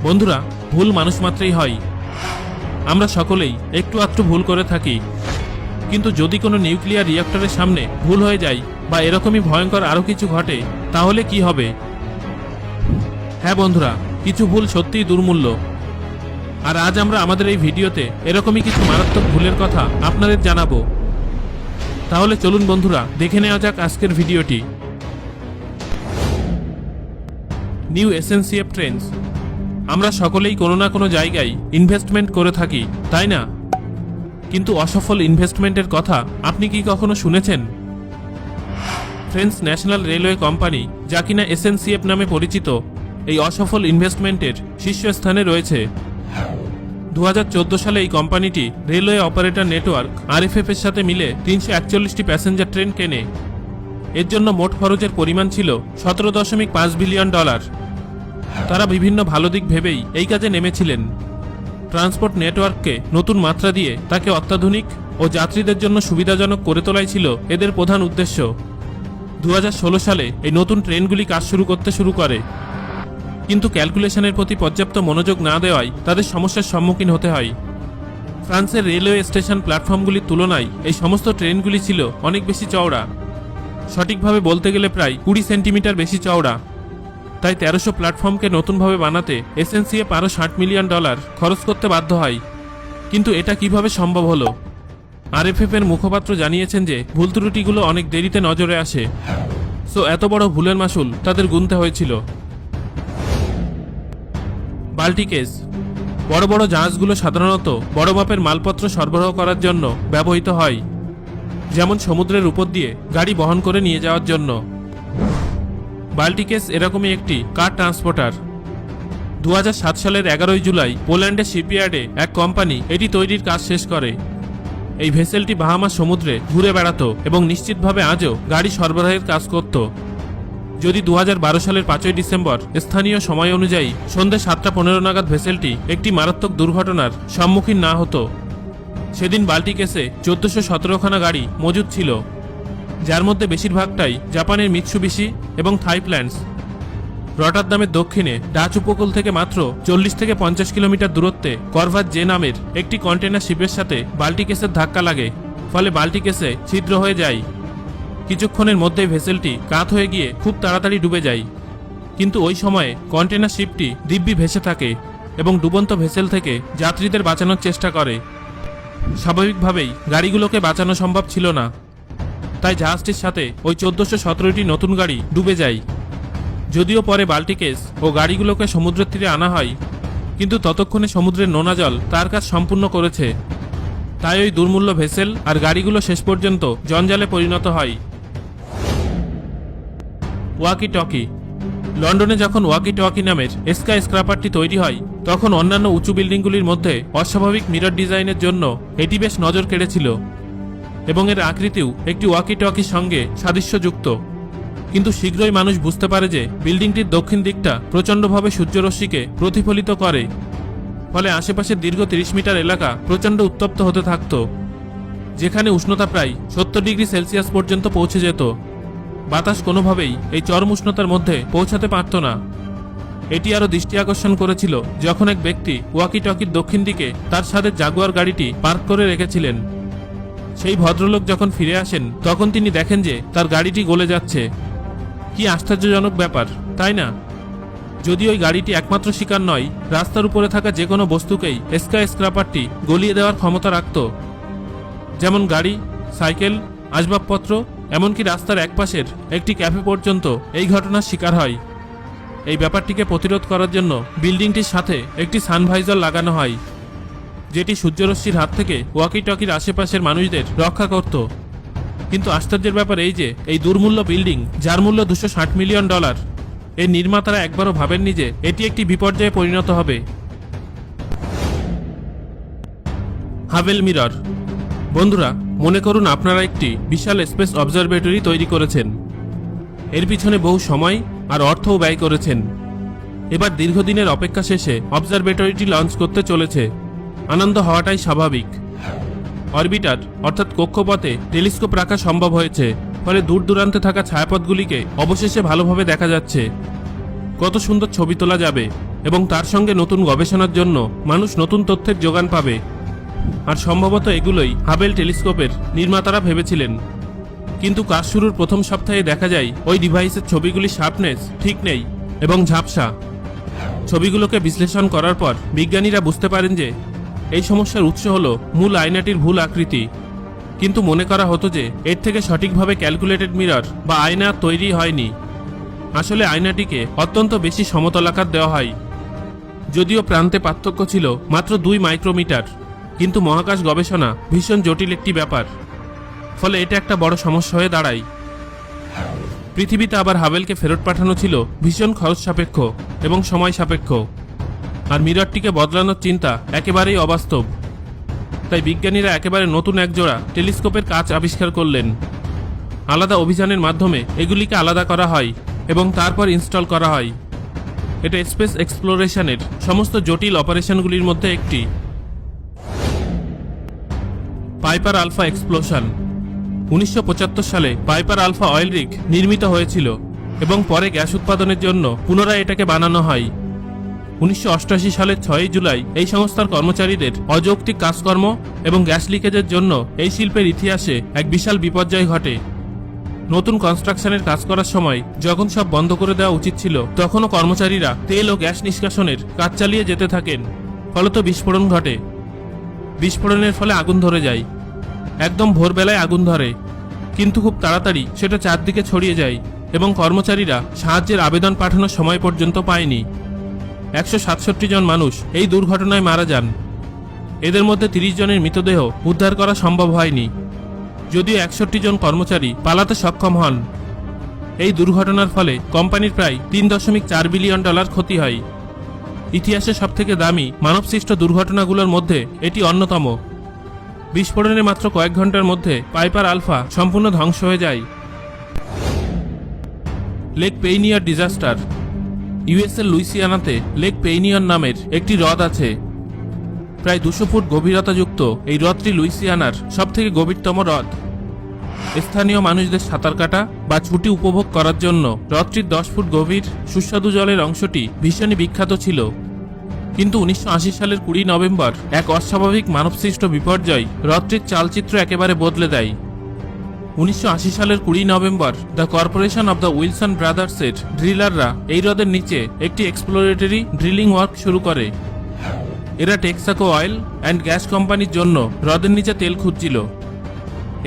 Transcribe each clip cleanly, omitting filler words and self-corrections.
বন্ধুরা, ভুল মানুষ মাত্রই হয়। আমরা সকলেই একটু আধটু ভুল করে থাকি, কিন্তু যদি কোনো নিউক্লিয়ার রিঅ্যাক্টরের সামনে ভুল হয়ে যায় বা এরকমই ভয়ঙ্কর আরও কিছু ঘটে, তাহলে কি হবে? হ্যাঁ বন্ধুরা, কিছু ভুল সত্যিই দুর্মূল্য। আর আজ আমরা আমাদের এই ভিডিওতে এরকমই কিছু মারাত্মক ভুলের কথা আপনাদের জানাবো। তাহলে চলুন বন্ধুরা, দেখে নেওয়া যাক আজকের ভিডিওটি। New SNCF trends. আমরা সকলেই কোনো না কোনো জায়গায় ইনভেস্টমেন্ট করে থাকি, তাই না? কিন্তু অসফল ইনভেস্টমেন্টের কথা আপনি কি কখনো শুনেছেন? ফ্রেঞ্চ ন্যাশনাল রেলওয়ে কোম্পানি, যা কিনা এসএনসিএফ নামে পরিচিত, এই অসফল ইনভেস্টমেন্টের শীর্ষস্থানে রয়েছে। 2014 সালে এই কোম্পানিটি রেলওয়ে অপারেটর নেটওয়ার্ক আরএফএফ এর সাথে মিলে 341টি প্যাসেঞ্জার ট্রেন কেনে। এর জন্য মোট খরচের পরিমাণ ছিল $17.5 বিলিয়ন। তারা বিভিন্ন ভালো দিক ভেবেই এই কাজে নেমেছিলেন। ট্রান্সপোর্ট নেটওয়ার্ককে নতুন মাত্রা দিয়ে তাকে অত্যাধুনিক ও যাত্রীদের জন্য সুবিধাজনক করে তোলাই ছিল এদের প্রধান উদ্দেশ্য। 2016 সালে এই নতুন ট্রেনগুলি কাজ শুরু করে, কিন্তু ক্যালকুলেশনের প্রতি পর্যাপ্ত মনোযোগ না দেওয়ায় তাদের সমস্যার সম্মুখীন হতে হয়। ফ্রান্সের রেলওয়ে স্টেশন প্ল্যাটফর্মগুলির তুলনায় এই সমস্ত ট্রেনগুলি ছিল অনেক বেশি চওড়া, সঠিকভাবে বলতে গেলে প্রায় 20 সেন্টিমিটার বেশি চওড়া। তাই 1300 প্ল্যাটফর্মকে নতুনভাবে বানাতে এসএনসিএফ আরও $60 মিলিয়ন খরচ করতে বাধ্য হয়। কিন্তু এটা কিভাবে সম্ভব হলো? আরএফএফ এর মুখপাত্র জানিয়েছেন যে ভুল ত্রুটিগুলো অনেক দেরিতে নজরে আসে, সো এত বড় ভুলের মাসুল তাদের গুনতে হয়েছিল। বাল্টিকেস। বড় বড় জাহাজগুলো সাধারণত বড় মাপের মালপত্র সরবরাহ করার জন্য ব্যবহৃত হয়, যেমন সমুদ্রের উপর দিয়ে গাড়ি বহন করে নিয়ে যাওয়ার জন্য। বাল্টিকেস এরকমই একটি কার ট্রান্সপোর্টার। 2007 সালের 11 জুলাই পোল্যান্ডের শিপইয়ার্ডে এক কোম্পানি এটি তৈরির কাজ শেষ করে। এই ভেসেলটি বাহামা সমুদ্রে ঘুরে বেড়াতো এবং নিশ্চিতভাবে আজও গাড়ি সরবরাহের কাজ করত, যদি 2012 সালের 5 ডিসেম্বর স্থানীয় সময় অনুযায়ী সন্ধ্যে 7:15 নাগাদ ভেসেলটি একটি মারাত্মক দুর্ঘটনার সম্মুখীন না হতো। সেদিন বাল্টিকেসে 1417খানা গাড়ি মজুদ ছিল, যার মধ্যে বেশিরভাগটাই জাপানের মিৎসুবিশি এবং থাইল্যান্ডস। রটারদামের দক্ষিণে ডাচ উপকূল থেকে মাত্র 40 থেকে 50 কিলোমিটার দূরত্বে করভাত জে নামের একটি কন্টেনার শিপের সাথে বাল্টিকেসের ধাক্কা লাগে, ফলে বাল্টিকেসে ছিদ্র হয়ে যায়। কিছুক্ষণের মধ্যেই ভেসেলটি কাত হয়ে গিয়ে খুব তাড়াতাড়ি ডুবে যায়। কিন্তু ওই সময়ে কন্টেনার শিপটি দিব্যি ভেসে থাকে এবং ডুবন্ত ভেসেল থেকে যাত্রীদের বাঁচানোর চেষ্টা করে। স্বাভাবিকভাবেই গাড়িগুলোকে বাঁচানো সম্ভব ছিল না, তাই জাহাজটির সাথে ওই 1417টি নতুন গাড়ি ডুবে যায়। যদিও পরে বাল্টিকেস ও গাড়িগুলোকে সমুদ্রের তীরে আনা হয়, কিন্তু ততক্ষণে সমুদ্রের নোনা জল তার কাজ সম্পূর্ণ করেছে। তাই ওই দুর্মূল্য ভেসেল আর গাড়িগুলো শেষ পর্যন্ত জঞ্জালে পরিণত হয়। Walkie talkie. লন্ডনে যখন ওয়াকি টকি নামের স্কাই স্ক্র্যাপারটি তৈরি হয়, তখন অন্যান্য উঁচু বিল্ডিংগুলির মধ্যে অস্বাভাবিক মিরর ডিজাইনের জন্য এটি বেশ নজর কেড়েছিল এবং এর আকৃতিও একটি ওয়াকি টকির সঙ্গে সাদৃশ্যযুক্ত। কিন্তু শীঘ্রই মানুষ বুঝতে পারে যে বিল্ডিংটির দক্ষিণ দিকটা প্রচণ্ডভাবে সূর্যরশ্মিকে প্রতিফলিত করে, ফলে আশেপাশের দীর্ঘ 30 মিটার এলাকা প্রচণ্ড উত্তপ্ত হতে থাকত, যেখানে উষ্ণতা প্রায় 70 ডিগ্রি সেলসিয়াস পর্যন্ত পৌঁছে যেত। বাতাস কোনোভাবেই এই চরম উষ্ণতার মধ্যে পৌঁছাতে পারত না। এটি আরও দৃষ্টি আকর্ষণ করেছিল যখন এক ব্যক্তি ওয়াকি টকির দক্ষিণ দিকে তার সাথে জাগুয়ার গাড়িটি পার্ক করে রেখেছিলেন। সেই ভদ্রলোক যখন ফিরে আসেন, তখন তিনি দেখেন যে তার গাড়িটি গলে যাচ্ছে। কি আশ্চর্যজনক ব্যাপার, তাই না? যদি ওই গাড়িটি একমাত্র শিকার নয়, রাস্তার উপরে থাকা যে কোনো বস্তুকেই স্কাই স্ক্র্যাপারটি গলিয়ে দেওয়ার ক্ষমতা রাখত, যেমন গাড়ি, সাইকেল, আসবাবপত্র, এমনকি রাস্তার একপাশের একটি ক্যাফে পর্যন্ত এই ঘটনার শিকার হয়। এই ব্যাপারটিকে প্রতিরোধ করার জন্য বিল্ডিংটির সাথে একটি সানভাইজার লাগানো হয়, যেটি সূর্যরশ্মির হাত থেকে ওয়াকি টকির আশেপাশের মানুষদের রক্ষা করত। কিন্তু আশ্চর্যের ব্যাপার এই যে এই দুর্মূল্য বিল্ডিং, যার মূল্য $260 মিলিয়ন, এর নির্মাতারা একবারও ভাবেননি যে এটি একটি বিপর্যয়ে পরিণত হবে। Havell mirror. বন্ধুরা, মনে করুন আপনারা একটি বিশাল স্পেস অবজারভেটরি তৈরি করেছেন। এর পিছনে বহু সময় আর অর্থও ব্যয় করেছেন। এবার দীর্ঘদিনের অপেক্ষা শেষে অবজারভেটরিটি লঞ্চ করতে চলেছে। আনন্দ হওয়াটাই স্বাভাবিক। অরবিটার অর্থাৎ কক্ষপথে টেলিস্কোপ রাখা সম্ভব হয়েছে, ফলে দূর দূরান্তে থাকা ছায়াপথগুলিকে অবশেষে ভালোভাবে দেখা যাচ্ছে। কত সুন্দর ছবি তোলা যাবে। এবং তার সঙ্গে নতুন গবেষণার জন্য মানুষ নতুন তথ্যের যোগান পাবে। আর সম্ভবত এগুলোই হাবেল টেলিস্কোপের নির্মাতারা ভেবেছিলেন। কিন্তু কাজ শুরুর প্রথম সপ্তাহে দেখা যায় ওই ডিভাইসের ছবিগুলির শার্পনেস ঠিক নেই এবং ঝাপসা। ছবিগুলোকে বিশ্লেষণ করার পর বিজ্ঞানীরা বুঝতে পারেন যে এই সমস্যার উৎস হল মূল আয়নাটির ভুল আকৃতি। কিন্তু মনে করা হতো যে এর থেকে সঠিকভাবে ক্যালকুলেটেড মিরর বা আয়না তৈরি হয়নি। আসলে আয়নাটিকে অত্যন্ত বেশি সমতলাকার দেওয়া হয়। যদিও প্রান্তে পার্থক্য ছিল মাত্র 2 মাইক্রোমিটার, কিন্তু মহাকাশ গবেষণা ভীষণ জটিল একটি ব্যাপার। ফলে এটা একটা বড় সমস্যা হয়ে দাঁড়ায়। পৃথিবীতে আবার হাবেলকে ফেরত পাঠানো ছিল ভীষণ খরচ সাপেক্ষ এবং সময় সাপেক্ষ, আর মিররটিকে বদলানোর চিন্তা একেবারেই অবাস্তব। তাই বিজ্ঞানীরা একেবারে নতুন একজোড়া টেলিস্কোপের কাজ আবিষ্কার করলেন। আলাদা অভিযানের মাধ্যমে এগুলিকে আলাদা করা হয় এবং তারপর ইনস্টল করা হয়। এটা স্পেস এক্সপ্লোরেশনের সমস্ত জটিল অপারেশনগুলির মধ্যে একটি। Piper alpha explosion. 1975 সালে পাইপার আলফা অয়েল রিগ নির্মিত হয়েছিল এবং পরে গ্যাস উৎপাদনের জন্য পুনরায় এটাকে বানানো হয়। 1988 সালের 6 জুলাই এই সংস্থার কর্মচারীদের অযৌক্তিক কাজকর্ম এবং গ্যাস লিকেজের জন্য এই শিল্পের ইতিহাসে এক বিশাল বিপর্যয় ঘটে। নতুন কনস্ট্রাকশনের কাজ করার সময় যখন সব বন্ধ করে দেওয়া উচিত ছিল, তখনও কর্মচারীরা তেল ও গ্যাস নিষ্কাশনের কাজ চালিয়ে যেতে থাকেন। ফলত বিস্ফোরণ ঘটে। বিস্ফোরণের ফলে আগুন ধরে যায়। একদম ভোরবেলায় আগুন ধরে, কিন্তু খুব তাড়াতাড়ি সেটা চারদিকে ছড়িয়ে যায় এবং কর্মচারীরা সাহায্যের আবেদন পাঠানোর সময় পর্যন্ত পায়নি। 167 জন মানুষ এই দুর্ঘটনায় মারা যান। এদের মধ্যে 30 জনের মৃতদেহ উদ্ধার করা সম্ভব হয়নি, যদিও 61 জন কর্মচারী পালাতে সক্ষম হন। এই দুর্ঘটনার ফলে কোম্পানির প্রায় $3.4 বিলিয়ন ক্ষতি হয়। ইতিহাসে সবথেকে দামি মানবসৃষ্ট দুর্ঘটনাগুলোর মধ্যে এটি অন্যতম। বিস্ফোরণের মাত্র কয়েক ঘন্টার মধ্যে পাইপার আলফা সম্পূর্ণ ধ্বংস হয়ে যায়। Lake Peigneur disaster. ইউএসের লুইসিয়ানাতে লেক পেইনিয়র নামের একটি হ্রদ আছে। প্রায় 200 ফুট গভীরতাযুক্ত এই হ্রদটি লুইসিয়ানার সবথেকে গভীরতম হ্রদ। স্থানীয় মানুষদের সাঁতার কাটা বা ছুটি উপভোগ করার জন্য হ্রদটির 10 ফুট গভীর সুস্বাদু জলের অংশটি ভীষণই বিখ্যাত ছিল। কিন্তু 1980 সালের 20 নভেম্বর এক অস্বাভাবিক মানবসৃষ্ট বিপর্যয় হ্রদটির চালচিত্র একেবারে বদলে দেয়। 1980 সালের 20 November the corporation of the Wilson ব্রাদার্সের ড্রিলাররা এই হ্রদের নিচে একটি এক্সপ্লোরেটরি ড্রিলিং ওয়ার্ক শুরু করে। এরা টেক্সাকো অয়েল অ্যান্ড গ্যাস কোম্পানির জন্য হ্রদের নিচে তেল খুঁজছিল।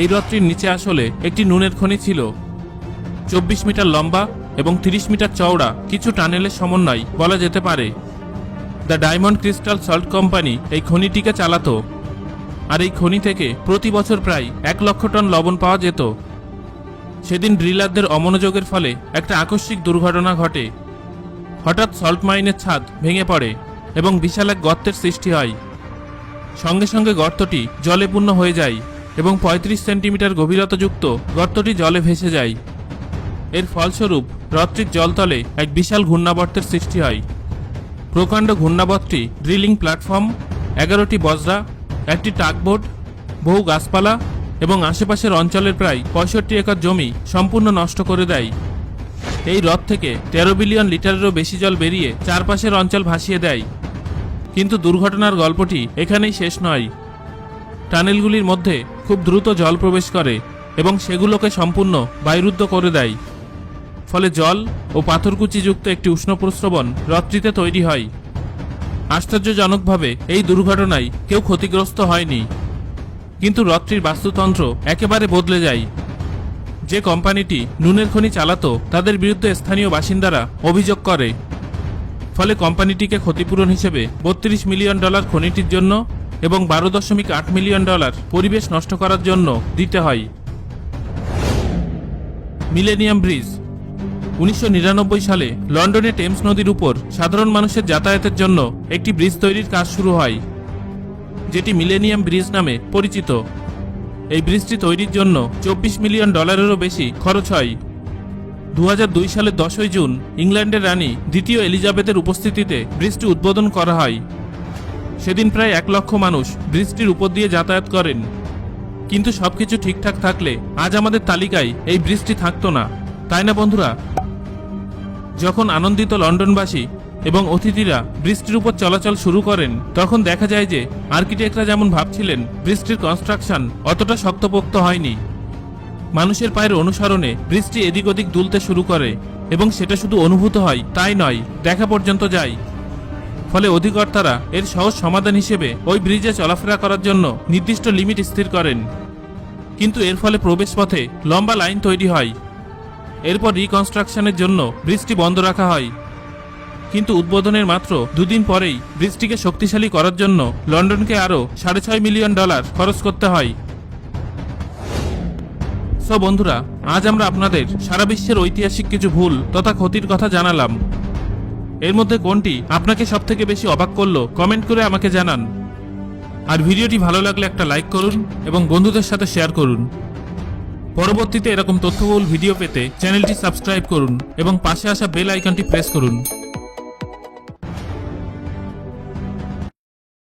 এই হ্রদটির নিচে আসলে একটি নুনের খনি ছিল। 24 মিটার লম্বা এবং 30 মিটার চওড়া কিছু টানেলের সমন্বয় বলা যেতে পারে। The diamond crystal salt company এই খনিটিকে চালাতো, আর এই খনি থেকে প্রতি বছর প্রায় 1 লক্ষ টন লবণ পাওয়া যেত। সেদিন ড্রিলারদের অমনোযোগের ফলে একটা আকস্মিক দুর্ঘটনা ঘটে। হঠাৎ সল্ট মাইনের ছাদ ভেঙে পড়ে এবং বিশাল এক গর্তের সৃষ্টি হয়। সঙ্গে সঙ্গে গর্তটি জলে পূর্ণ হয়ে যায় এবং 35 সেন্টিমিটার গভীরতাযুক্ত গর্তটি জলে ভেসে যায়। এর ফলস্বরূপ হ্রদটির জলতলে এক বিশাল ঘূর্ণাবর্তের সৃষ্টি হয়। প্রকাণ্ড ঘূর্ণাবর্তটি ড্রিলিং প্ল্যাটফর্ম, 11টি বজরা, একটি টাগবোট, বহু গাছপালা এবং আশেপাশের অঞ্চলের প্রায় 65 একর জমি সম্পূর্ণ নষ্ট করে দেয়। এই হ্রদ থেকে 13 বিলিয়ন লিটারেরও বেশি জল বেরিয়ে চারপাশের অঞ্চল ভাসিয়ে দেয়। কিন্তু দুর্ঘটনার গল্পটি এখানেই শেষ নয়। টানেলগুলির মধ্যে খুব দ্রুত জল প্রবেশ করে এবং সেগুলোকে সম্পূর্ণ বায়ুরুদ্ধ করে দেয়। ফলে জল ও পাথরকুচিযুক্ত একটি উষ্ণ প্রস্রবণ হ্রদটিতে তৈরি হয়। আশ্চর্যজনকভাবে এই দুর্ঘটনায় কেউ ক্ষতিগ্রস্ত হয়নি, কিন্তু হ্রদটির বাস্তুতন্ত্র একেবারে বদলে যায়। যে কোম্পানিটি নুনের খনি চালাতো তাদের বিরুদ্ধে স্থানীয় বাসিন্দারা অভিযোগ করে। ফলে কোম্পানিটিকে ক্ষতিপূরণ হিসেবে $32 মিলিয়ন খনিটির জন্য এবং $12.8 মিলিয়ন পরিবেশ নষ্ট করার জন্য দিতে হয়। Millennium bridge. 1999 সালে লন্ডনে টেমস নদীর উপর সাধারণ মানুষের যাতায়াতের জন্য একটি ব্রিজ তৈরির কাজ শুরু হয়, যেটি মিলেনিয়াম ব্রিজ নামে পরিচিত। এই ব্রিজটি তৈরির জন্য $24 মিলিয়ন বেশি খরচ হয়। 2002 সালের 10 জুন ইংল্যান্ডের রানী দ্বিতীয় এলিজাবেথের উপস্থিতিতে ব্রিজটি উদ্বোধন করা হয়। সেদিন প্রায় 1 লক্ষ মানুষ ব্রিজটির উপর দিয়ে যাতায়াত করেন। কিন্তু সবকিছু ঠিকঠাক থাকলে আজ আমাদের তালিকায় এই ব্রিজটি থাকতো না, তাই না বন্ধুরা? যখন আনন্দিত লন্ডনবাসী এবং অতিথিরা ব্রিজটির উপর চলাচল শুরু করেন, তখন দেখা যায় যে আর্কিটেক্টরা যেমন ভাবছিলেন ব্রিজটির কনস্ট্রাকশন অতটা শক্তপোক্ত হয়নি। মানুষের পায়ের অনুসরণে ব্রিজটি এদিক ওদিক দুলতে শুরু করে এবং সেটা শুধু অনুভূত হয় তাই নয়, দেখা পর্যন্ত যায়। ফলে অধিকর্তারা এর সহজ সমাধান হিসেবে ওই ব্রিজে চলাফেরা করার জন্য নির্দিষ্ট লিমিট স্থির করেন। কিন্তু এর ফলে প্রবেশপথে লম্বা লাইন তৈরি হয়। এরপর রিকনস্ট্রাকশনের জন্য ব্রিজটি বন্ধ রাখা হয়। কিন্তু উদ্বোধনের মাত্র 2 দিন পরেই ব্রিজটিকে শক্তিশালী করার জন্য লন্ডনকে আরও $6.5 মিলিয়ন খরচ করতে হয়। সো বন্ধুরা, আজ আমরা আপনাদের সারা বিশ্বের ঐতিহাসিক কিছু ভুল তথা ক্ষতির কথা জানালাম। এর মধ্যে কোনটি আপনাকে সবথেকে বেশি অবাক করলো কমেন্ট করে আমাকে জানান। আর ভিডিওটি ভালো লাগলে একটা লাইক করুন এবং বন্ধুদের সাথে শেয়ার করুন। পরবর্তীতে এরকম তথ্যবহুল ভিডিও পেতে চ্যানেলটি সাবস্ক্রাইব করুন এবং পাশে আসা বেল আইকনটি প্রেস করুন।